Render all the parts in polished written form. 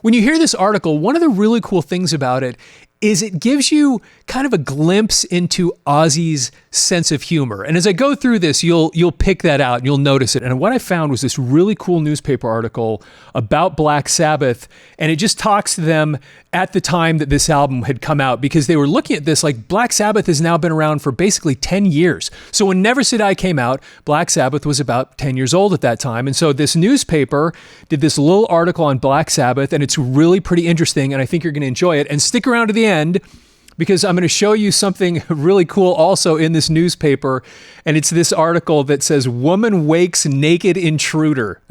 When you hear this article, one of the really cool things about it is it gives you kind of a glimpse into Ozzy's sense of humor. And as I go through this, you'll pick that out and you'll notice it. And what I found was this really cool newspaper article about Black Sabbath, and it just talks to them at the time that this album had come out, because they were looking at this like Black Sabbath has now been around for basically 10 years. So when Never Say Die came out, Black Sabbath was about 10 years old at that time. And so this newspaper did this little article on Black Sabbath, and it's really pretty interesting, and I think you're going to enjoy it. And stick around to the end, because I'm going to show you something really cool also in this newspaper, and it's this article that says, "Woman Wakes Naked Intruder."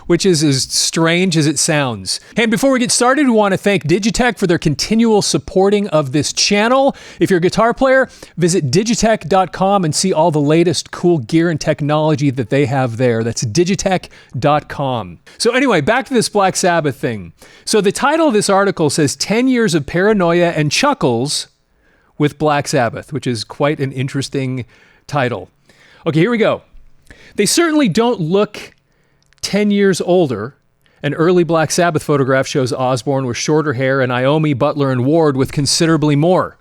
Which is as strange as it sounds. And before we get started, we want to thank Digitech for their continual supporting of this channel. If you're a guitar player, visit digitech.com and see all the latest cool gear and technology that they have there. That's digitech.com. So anyway, back to this Black Sabbath thing. So the title of this article says 10 years of Paranoia and Chuckles with Black Sabbath, which is quite an interesting title. Okay, here we go. They certainly don't look 10 years older. An early Black Sabbath photograph shows Osbourne with shorter hair and Iommi, Butler, and Ward with considerably more.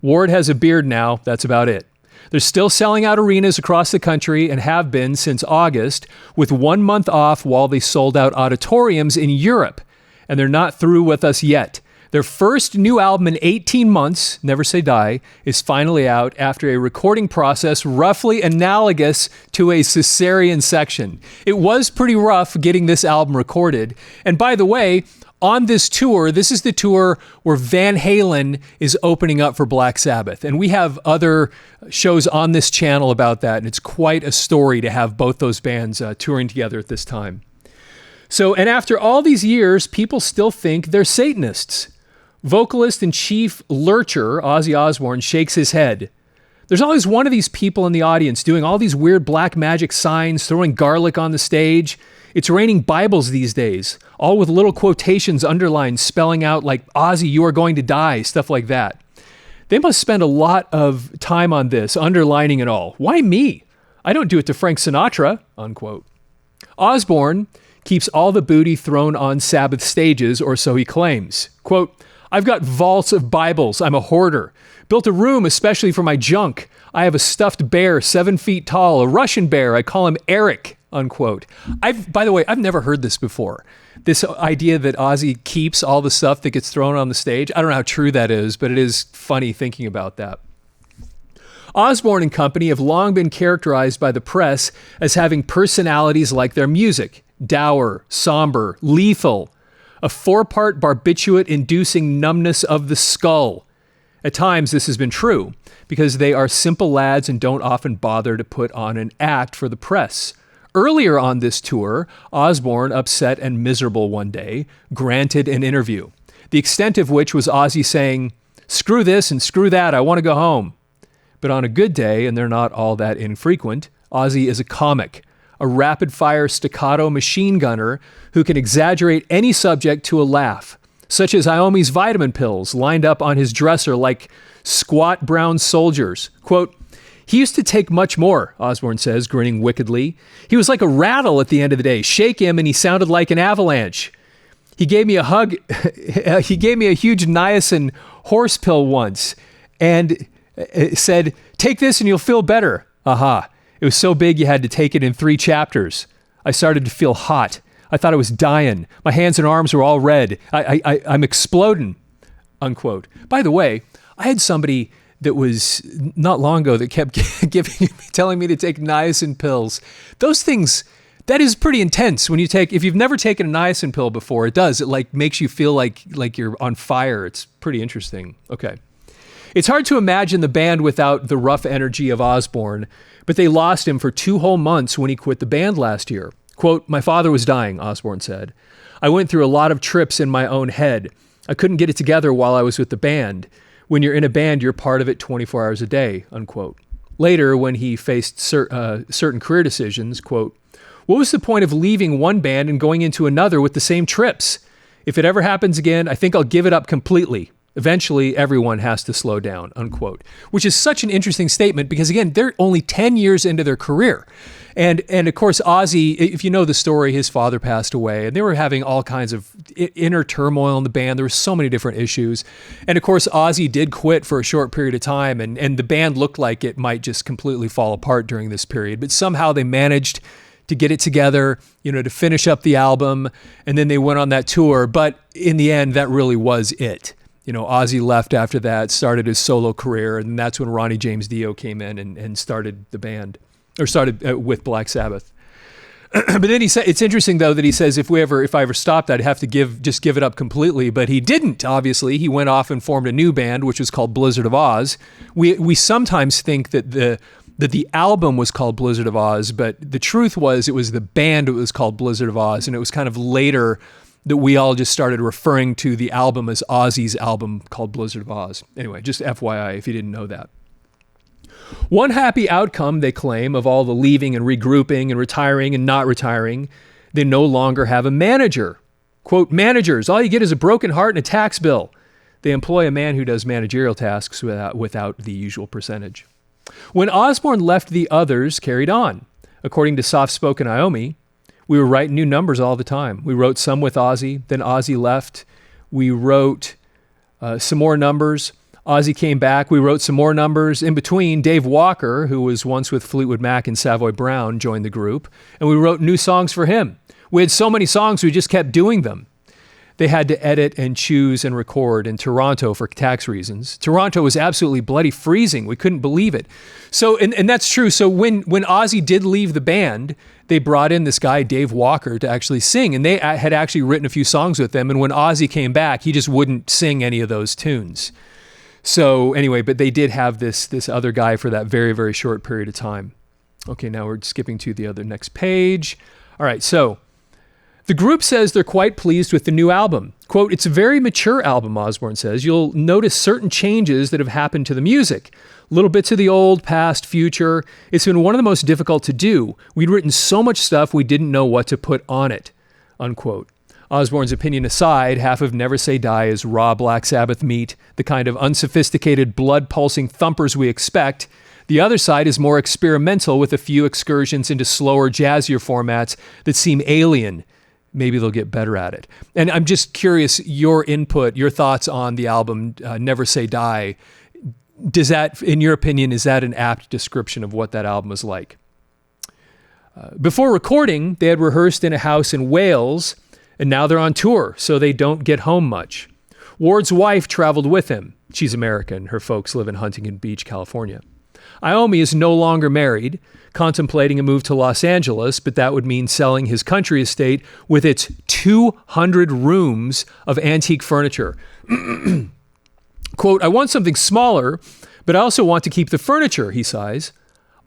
Ward has a beard now, that's about it. They're still selling out arenas across the country and have been since August, with 1 month off while they sold out auditoriums in Europe. And they're not through with us yet. Their first new album in 18 months, Never Say Die, is finally out after a recording process roughly analogous to a cesarean section. It was pretty rough getting this album recorded. And by the way, on this tour, this is the tour where Van Halen is opening up for Black Sabbath. And we have other shows on this channel about that. And it's quite a story to have both those bands touring together at this time. So, and after all these years, people still think they're Satanists. Vocalist and chief lurcher, Ozzy Osbourne, shakes his head. There's always one of these people in the audience doing all these weird black magic signs, throwing garlic on the stage. It's raining Bibles these days, all with little quotations underlined spelling out like, "Ozzy, you are going to die," stuff like that. They must spend a lot of time on this, underlining it all. Why me? I don't do it to Frank Sinatra, unquote. Osbourne keeps all the booty thrown on Sabbath stages, or so he claims. Quote, "I've got vaults of Bibles. I'm a hoarder. Built a room especially for my junk. I have a stuffed bear 7 feet tall, a Russian bear. I call him Eric," unquote. By the way, I've never heard this before. This idea that Ozzy keeps all the stuff that gets thrown on the stage. I don't know how true that is, but it is funny thinking about that. Osbourne and company have long been characterized by the press as having personalities like their music: dour, somber, lethal, a 4-part barbiturate-inducing numbness of the skull. At times, this has been true, because they are simple lads and don't often bother to put on an act for the press. Earlier on this tour, Osbourne, upset and miserable one day, granted an interview, the extent of which was Ozzy saying, "Screw this and screw that, I want to go home." But on a good day, and they're not all that infrequent, Ozzy is a comic, a rapid-fire staccato machine gunner who can exaggerate any subject to a laugh, such as Iommi's vitamin pills lined up on his dresser like squat brown soldiers. Quote, "He used to take much more," Osbourne says, grinning wickedly. "He was like a rattle at the end of the day. Shake him and he sounded like an avalanche. He gave me a hug. He gave me a huge niacin horse pill once and said, 'Take this and you'll feel better.' Aha. It was so big you had to take it in 3 chapters. I started to feel hot. I thought I was dying. My hands and arms were all red. I'm exploding," unquote. By the way, I had somebody that was not long ago that kept telling me to take niacin pills. Those things, that is pretty intense when you take, if you've never taken a niacin pill before, it does. It like makes you feel like you're on fire. It's pretty interesting. Okay. It's hard to imagine the band without the rough energy of Osbourne, but they lost him for 2 whole months when he quit the band last year. Quote, "My father was dying," Osbourne said. "I went through a lot of trips in my own head. I couldn't get it together while I was with the band. When you're in a band, you're part of it 24 hours a day," unquote. Later, when he faced certain career decisions, quote, "What was the point of leaving one band and going into another with the same trips? If it ever happens again, I think I'll give it up completely. Eventually, everyone has to slow down," unquote. Which is such an interesting statement because, again, they're only 10 years into their career. And of course, Ozzy, if you know the story, his father passed away, and they were having all kinds of inner turmoil in the band. There were so many different issues. And of course, Ozzy did quit for a short period of time, and the band looked like it might just completely fall apart during this period. But somehow they managed to get it together, to finish up the album, and then they went on that tour. But in the end, that really was it. Ozzy left after that, started his solo career, and that's when Ronnie James Dio came in and started the band. Or started with Black Sabbath. But then he said, it's interesting though that he says if I ever stopped, I'd have to give it up completely. But he didn't. Obviously, he went off and formed a new band, which was called Blizzard of Ozz. We sometimes think that the album was called Blizzard of Ozz, but the truth was it was the band that was called Blizzard of Ozz, and it was kind of later that we all just started referring to the album as Ozzy's album called Blizzard of Ozz. Anyway, just FYI if you didn't know that. One happy outcome, they claim, of all the leaving and regrouping and retiring and not retiring, they no longer have a manager. Quote, managers, all you get is a broken heart and a tax bill. They employ a man who does managerial tasks without the usual percentage. When Osbourne left, the others carried on. According to soft-spoken Iommi, we were writing new numbers all the time. We wrote some with Ozzy, then Ozzy left. We wrote some more numbers. Ozzy came back. We wrote some more numbers. In between, Dave Walker, who was once with Fleetwood Mac and Savoy Brown, joined the group, and we wrote new songs for him. We had so many songs, we just kept doing them. They had to edit and choose and record in Toronto for tax reasons. Toronto was absolutely bloody freezing. We couldn't believe it. So, and that's true. So when Ozzy did leave the band, they brought in this guy, Dave Walker, to actually sing, and they had actually written a few songs with them. And when Ozzy came back, he just wouldn't sing any of those tunes. So anyway, but they did have this other guy for that very, very short period of time. Okay, now we're skipping to the other next page. All right, so the group says they're quite pleased with the new album. Quote, it's a very mature album, Osbourne says. You'll notice certain changes that have happened to the music. Little bits of the old, past, future. It's been one of the most difficult to do. We'd written so much stuff we didn't know what to put on it, unquote. Osbourne's opinion aside, half of Never Say Die is raw Black Sabbath meat, the kind of unsophisticated, blood-pulsing thumpers we expect. The other side is more experimental with a few excursions into slower, jazzier formats that seem alien. Maybe they'll get better at it. And I'm just curious, your input, your thoughts on the album Never Say Die. Does that, in your opinion, is that an apt description of what that album is like? Before recording, they had rehearsed in a house in Wales, and now they're on tour, so they don't get home much. Ward's wife traveled with him. She's American. Her folks live in Huntington Beach, California. Iommi is no longer married, contemplating a move to Los Angeles, but that would mean selling his country estate with its 200 rooms of antique furniture. Quote, I want something smaller, but I also want to keep the furniture, he sighs.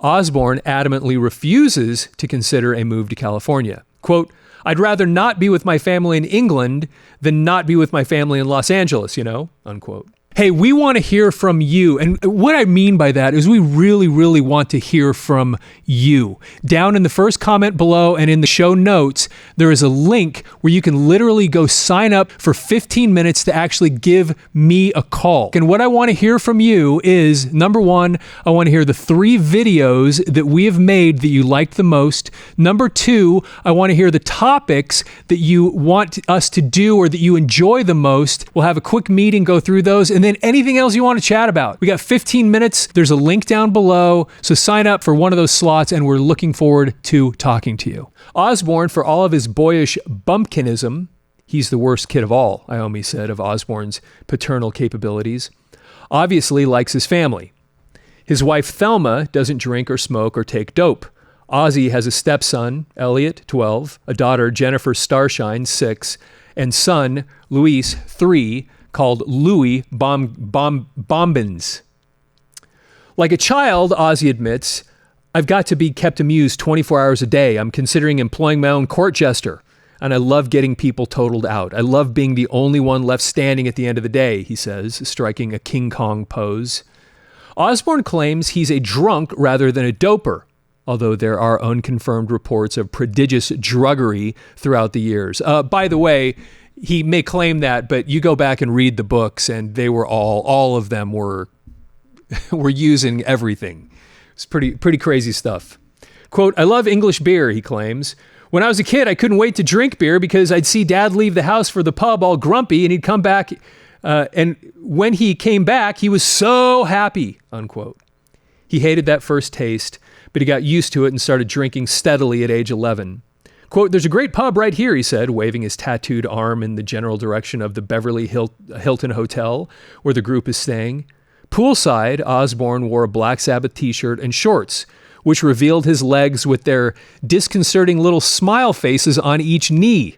Osbourne adamantly refuses to consider a move to California. Quote, I'd rather not be with my family in England than not be with my family in Los Angeles, unquote. Hey, we want to hear from you. And what I mean by that is we really, really want to hear from you. Down in the first comment below and in the show notes, there is a link where you can literally go sign up for 15 minutes to actually give me a call. And what I want to hear from you is, number one, I want to hear the 3 videos that we have made that you liked the most. Number 2, I want to hear the topics that you want us to do or that you enjoy the most. We'll have a quick meeting, go through those, and then anything else you want to chat about. We got 15 minutes. There's a link down below. So sign up for one of those slots, and we're looking forward to talking to you. Osbourne, for all of his boyish bumpkinism, he's the worst kid of all, Iommi said of Osbourne's paternal capabilities, obviously likes his family. His wife, Thelma, doesn't drink or smoke or take dope. Ozzy has a stepson, Elliot, 12, a daughter, Jennifer Starshine, 6, and son, Luis, 3, called Louis Bombins. Like a child, Ozzy admits, I've got to be kept amused 24 hours a day. I'm considering employing my own court jester, and I love getting people totaled out. I love being the only one left standing at the end of the day, he says, striking a King Kong pose. Osbourne claims he's a drunk rather than a doper, although there are unconfirmed reports of prodigious druggery throughout the years. By the way, he may claim that, but you go back and read the books, and they were all of them were using everything. It's pretty crazy stuff. Quote, "I love English beer," he claims. "When I was a kid, I couldn't wait to drink beer because I'd see Dad leave the house for the pub all grumpy and he'd come back. And when he came back, he was so happy," unquote. He hated that first taste, but he got used to it and started drinking steadily at age 11. Quote, "There's a great pub right here," he said, waving his tattooed arm in the general direction of the Beverly Hilton Hotel, where the group is staying. Poolside, Osbourne wore a Black Sabbath t-shirt and shorts, which revealed his legs with their disconcerting little smile faces on each knee.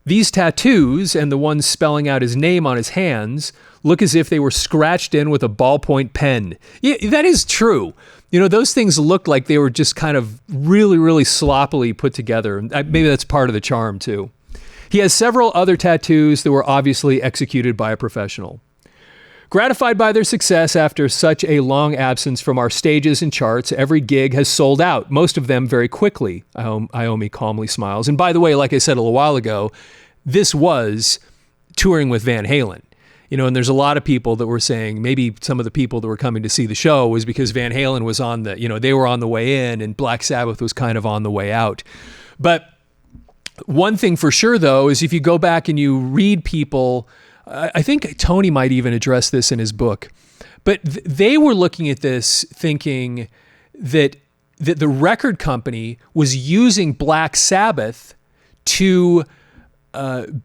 These tattoos, and the ones spelling out his name on his hands, look as if they were scratched in with a ballpoint pen. Yeah, that is true. You know, those things looked like they were just kind of really, really sloppily put together. Maybe that's part of the charm, too. He has several other tattoos that were obviously executed by a professional. Gratified by their success after such a long absence from our stages and charts, every gig has sold out, most of them very quickly, Iommi calmly smiles. And by the way, like I said a little while ago, this was touring with Van Halen. You know, and there's a lot of people that were saying maybe some of the people that were coming to see the show was because Van Halen was on the, you know, they were on the way in and Black Sabbath was kind of on the way out. But one thing for sure, though, is if you go back and you read people, I think Tony might even address this in his book, but they were looking at this thinking that the record company was using Black Sabbath to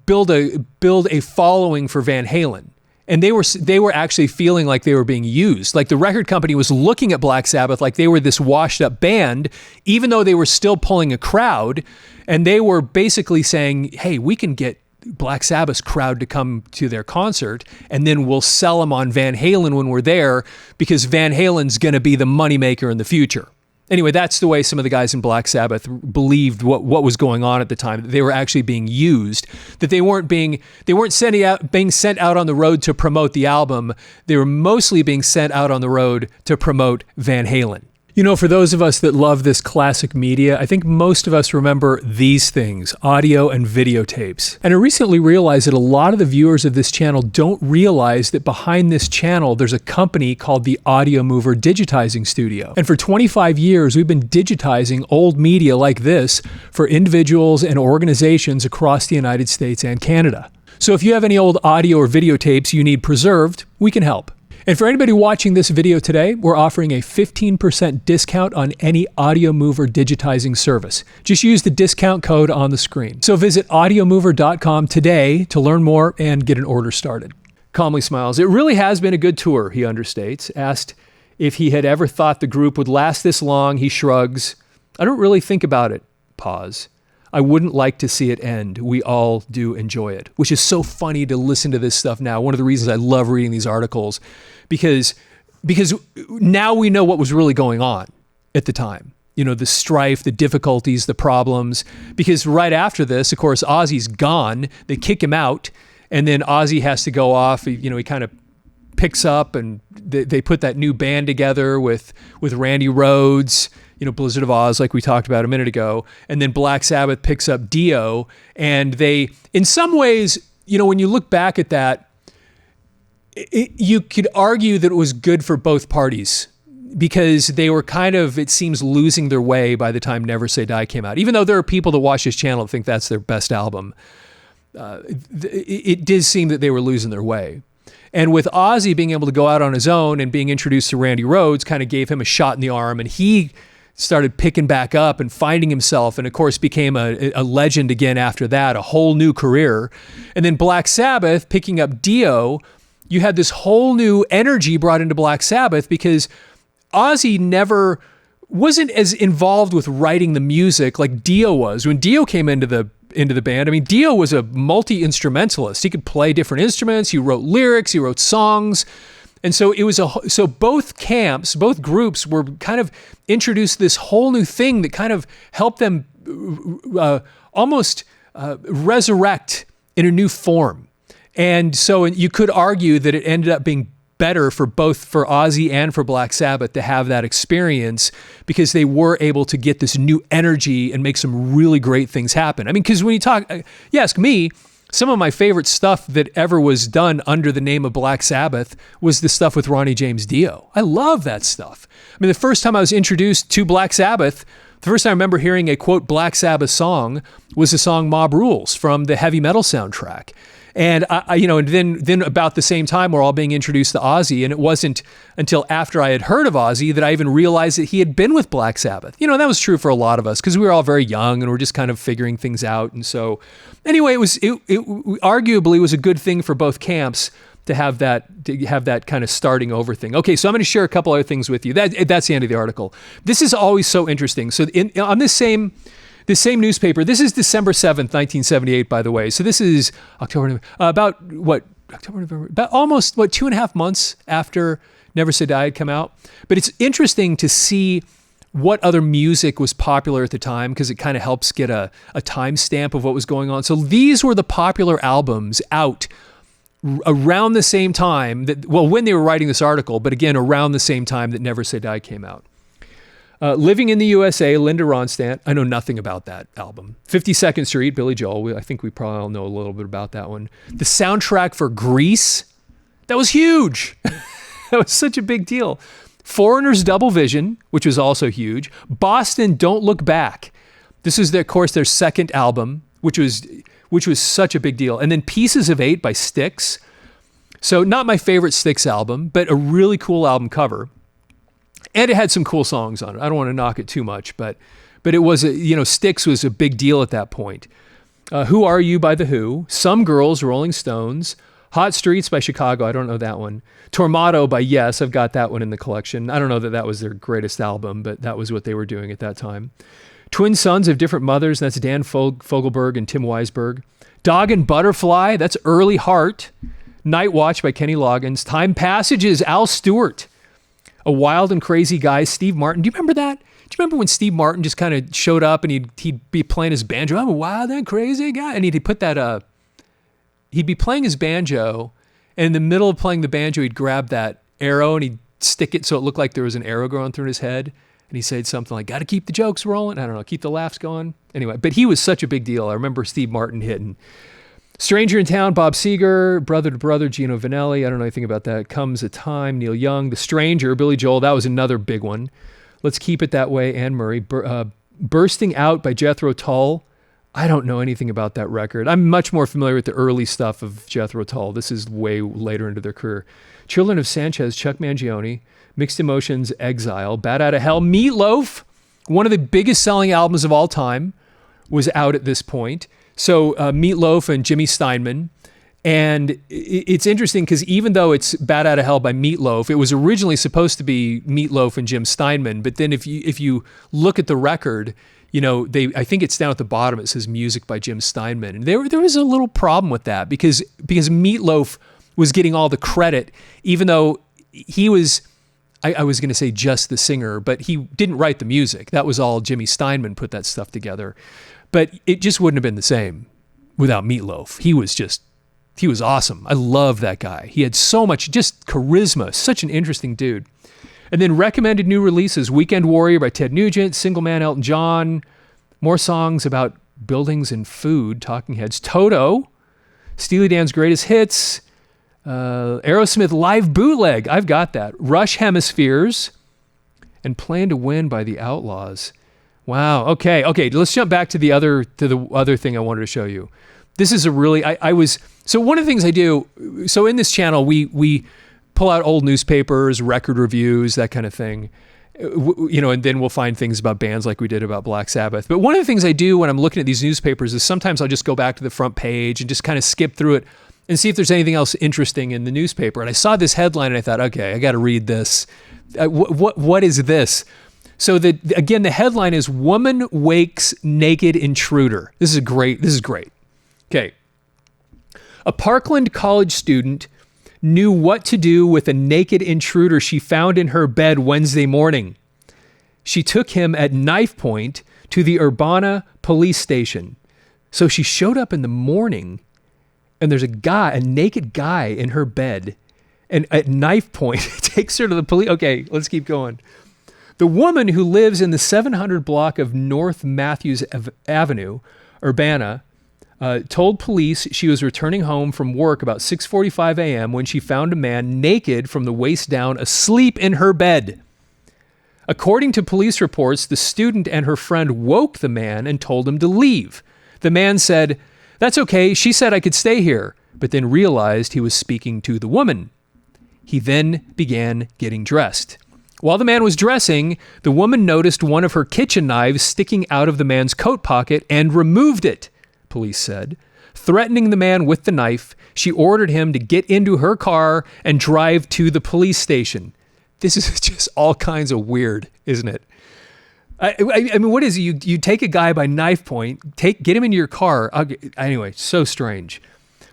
build a following for Van Halen. And they were actually feeling like they were being used. Like the record company was looking at Black Sabbath like they were this washed up band, even though they were still pulling a crowd. And they were basically saying, hey, we can get Black Sabbath's crowd to come to their concert, and then we'll sell them on Van Halen when we're there because Van Halen's going to be the moneymaker in the future. Anyway, that's the way some of the guys in Black Sabbath believed what was going on at the time. That they were actually being used. That they weren't being sent out on the road to promote the album. They were mostly being sent out on the road to promote Van Halen. You know, for those of us that love this classic media, I think most of us remember these things, audio and videotapes. And I recently realized that a lot of the viewers of this channel don't realize that behind this channel, there's a company called the Audiomover Digitizing Studio. And for 25 years, we've been digitizing old media like this for individuals and organizations across the United States and Canada. So if you have any old audio or videotapes you need preserved, we can help. And for anybody watching this video today, we're offering a 15% discount on any Audiomover digitizing service. Just use the discount code on the screen. So visit audiomover.com today to learn more and get an order started. Calmly smiles. "It really has been a good tour," he understates. Asked if he had ever thought the group would last this long, he shrugs. "I don't really think about it." Pause. "I wouldn't like to see it end. We all do enjoy it," which is so funny to listen to this stuff now. One of the reasons I love reading these articles, because now we know what was really going on at the time. You know, the strife, the difficulties, the problems. Because right after this, of course, Ozzy's gone. They kick him out, and then Ozzy has to go off. You know, he kind of picks up, and they put that new band together with Randy Rhoads. You know, Blizzard of Ozz, like we talked about a minute ago. And then Black Sabbath picks up Dio. And they, in some ways, you know, when you look back at that, you could argue that it was good for both parties because they were kind of, it seems, losing their way by the time Never Say Die came out. Even though there are people that watch this channel that think that's their best album, it did seem that they were losing their way. And with Ozzy being able to go out on his own and being introduced to Randy Rhoads kind of gave him a shot in the arm, and he started picking back up and finding himself, and of course became a legend again after that, a whole new career. And then Black Sabbath picking up Dio, you had this whole new energy brought into Black Sabbath because Ozzy never wasn't as involved with writing the music like Dio was. When Dio came into the band, I mean, Dio was a multi-instrumentalist. He could play different instruments, he wrote lyrics, he wrote songs. And so it was so both camps, both groups were kind of introduced this whole new thing that kind of helped them almost resurrect in a new form. And so you could argue that it ended up being better for both for Ozzy and for Black Sabbath to have that experience because they were able to get this new energy and make some really great things happen. I mean, because when you ask me, some of my favorite stuff that ever was done under the name of Black Sabbath was the stuff with Ronnie James Dio. I love that stuff. I mean, the first time I was introduced to Black Sabbath, the first time I remember hearing a quote Black Sabbath song was the song Mob Rules from the heavy metal soundtrack. And and then about the same time, we're all being introduced to Ozzy, and it wasn't until after I had heard of Ozzy that I even realized that he had been with Black Sabbath. And that was true for a lot of us because we were all very young and we're just kind of figuring things out. And so, anyway, it arguably was a good thing for both camps to have that kind of starting over thing. Okay, so I'm going to share a couple other things with you. That's the end of the article. This is always so interesting. So on this same newspaper, this is December 7th, 1978, by the way. So this is October, about 2.5 months after Never Say Die had come out. But it's interesting to see what other music was popular at the time because it kind of helps get a timestamp of what was going on. So these were the popular albums out around the same time when they were writing this article, but again, around the same time that Never Say Die came out. Living in the USA, Linda Ronstadt. I know nothing about that album. 52nd Street, Billy Joel. I think we probably all know a little bit about that one. The soundtrack for Grease. That was huge. That was such a big deal. Foreigner's Double Vision, which was also huge. Boston, Don't Look Back. This is, of course, their second album, which was such a big deal. And then Pieces of Eight by Styx. So not my favorite Styx album, but a really cool album cover. And it had some cool songs on it. I don't want to knock it too much, but it was, Styx was a big deal at that point. Who Are You by The Who, Some Girls, Rolling Stones, Hot Streets by Chicago, I don't know that one. Tormato by Yes, I've got that one in the collection. I don't know that was their greatest album, but that was what they were doing at that time. Twin Sons of Different Mothers, and that's Dan Fogelberg and Tim Weisberg. Dog and Butterfly, that's Early Heart. Night Watch by Kenny Loggins. Time Passages, Al Stewart. A Wild and Crazy Guy, Steve Martin. Do you remember that? Do you remember when Steve Martin just kind of showed up and he'd be playing his banjo? I'm a wild and crazy guy. And he'd put that, he'd be playing his banjo, and in the middle of playing the banjo, he'd grab that arrow and he'd stick it so it looked like there was an arrow growing through his head. And he said something like, got to keep the jokes rolling. I don't know, keep the laughs going. Anyway, but he was such a big deal. I remember Steve Martin hitting. Stranger in Town, Bob Seger. Brother to Brother, Gino Vanelli. I don't know anything about that. Comes a Time, Neil Young. The Stranger, Billy Joel. That was another big one. Let's Keep It That Way, Anne Murray. Bursting Out by Jethro Tull. I don't know anything about that record. I'm much more familiar with the early stuff of Jethro Tull. This is way later into their career. Children of Sanchez, Chuck Mangione. Mixed Emotions, Exile. Bat Out of Hell. Meatloaf, one of the biggest selling albums of all time, was out at this point. So Meatloaf and Jimmy Steinman. And it's interesting because even though it's Bat Out of Hell by Meatloaf, it was originally supposed to be Meatloaf and Jim Steinman. But then if you look at the record, I think it's down at the bottom. It says music by Jim Steinman. And there was a little problem with that because Meatloaf was getting all the credit, even though he was, I was going to say just the singer, but he didn't write the music. That was all Jimmy Steinman put that stuff together. But it just wouldn't have been the same without Meatloaf. He was awesome. I love that guy. He had so much just charisma, such an interesting dude. And then recommended new releases, Weekend Warrior by Ted Nugent, Single Man Elton John, more songs about buildings and food, Talking Heads, Toto, Steely Dan's Greatest Hits, Aerosmith Live Bootleg, I've got that, Rush Hemispheres, and Plan to Win by The Outlaws. Wow. Okay. Let's jump back to the other thing I wanted to show you. This is a really, so one of the things I do, so in this channel, we pull out old newspapers, record reviews, that kind of thing, and then we'll find things about bands like we did about Black Sabbath. But one of the things I do when I'm looking at these newspapers is sometimes I'll just go back to the front page and just kind of skip through it and see if there's anything else interesting in the newspaper. And I saw this headline and I thought, okay, I got to read this. What is this? So again, the headline is Woman Wakes Naked Intruder. This is great. Okay. A Parkland college student knew what to do with a naked intruder she found in her bed Wednesday morning. She took him at knife point to the Urbana police station. So she showed up in the morning and there's a naked guy in her bed, and at knife point takes her to the police. Okay, let's keep going. The woman, who lives in the 700 block of North Matthews Avenue, Urbana, told police she was returning home from work about 6:45 a.m. when she found a man naked from the waist down, asleep in her bed. According to police reports, the student and her friend woke the man and told him to leave. The man said, "That's okay. She said I could stay here," but then realized he was speaking to the woman. He then began getting dressed. While the man was dressing, the woman noticed one of her kitchen knives sticking out of the man's coat pocket and removed it, police said. Threatening the man with the knife, she ordered him to get into her car and drive to the police station. This is just all kinds of weird, isn't it? I mean, what is it? You take a guy by knife point, get him into your car. Anyway, so strange.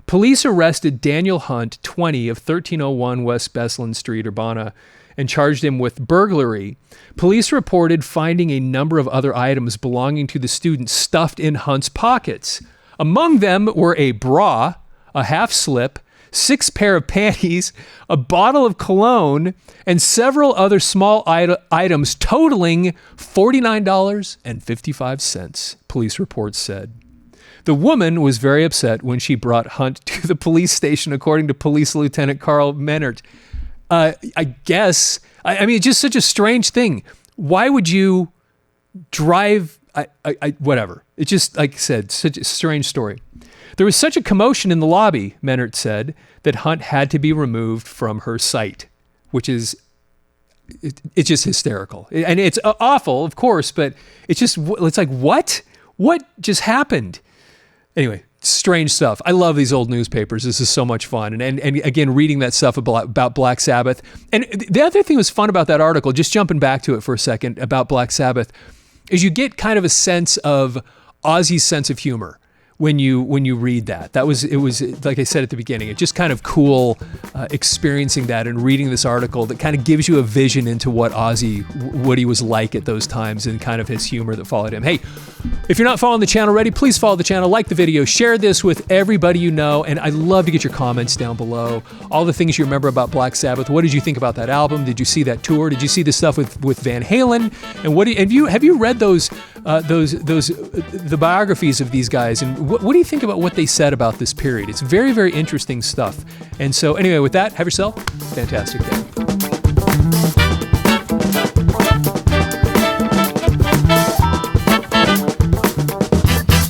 Police arrested Daniel Hunt, 20, of 1301 West Beslan Street, Urbana, and charged him with burglary. Police reported finding a number of other items belonging to the student stuffed in Hunt's pockets. Among them were a bra, a half slip, 6 pair of panties, a bottle of cologne, and several other small items totaling $49.55, police reports said. The woman was very upset when she brought Hunt to the police station, according to Police Lieutenant Carl Menert. I guess, I mean, it's just such a strange thing. Why would you drive, whatever. It's just, like I said, such a strange story. There was such a commotion in the lobby, Menert said, that Hunt had to be removed from her site, which is, it's just hysterical. And it's awful, of course, but it's like, what? What just happened? Anyway, strange stuff. I love these old newspapers. This is so much fun. And again, reading that stuff about Black Sabbath. And the other thing that was fun about that article, just jumping back to it for a second, about Black Sabbath, is you get kind of a sense of Ozzy's sense of humor when you read that. It was like I said at the beginning, it's just kind of cool experiencing that and reading this article that kind of gives you a vision into what he was like at those times and kind of his humor that followed him. Hey, if you're not following the channel already, please follow the channel, like the video, share this with everybody you know, and I'd love to get your comments down below. All the things you remember about Black Sabbath. What did you think about that album? Did you see that tour? Did you see the stuff with Van Halen? And have you read the biographies of these guys? And what do you think about what they said about this period? It's very, very interesting stuff. And so anyway, with that, have yourself a fantastic day.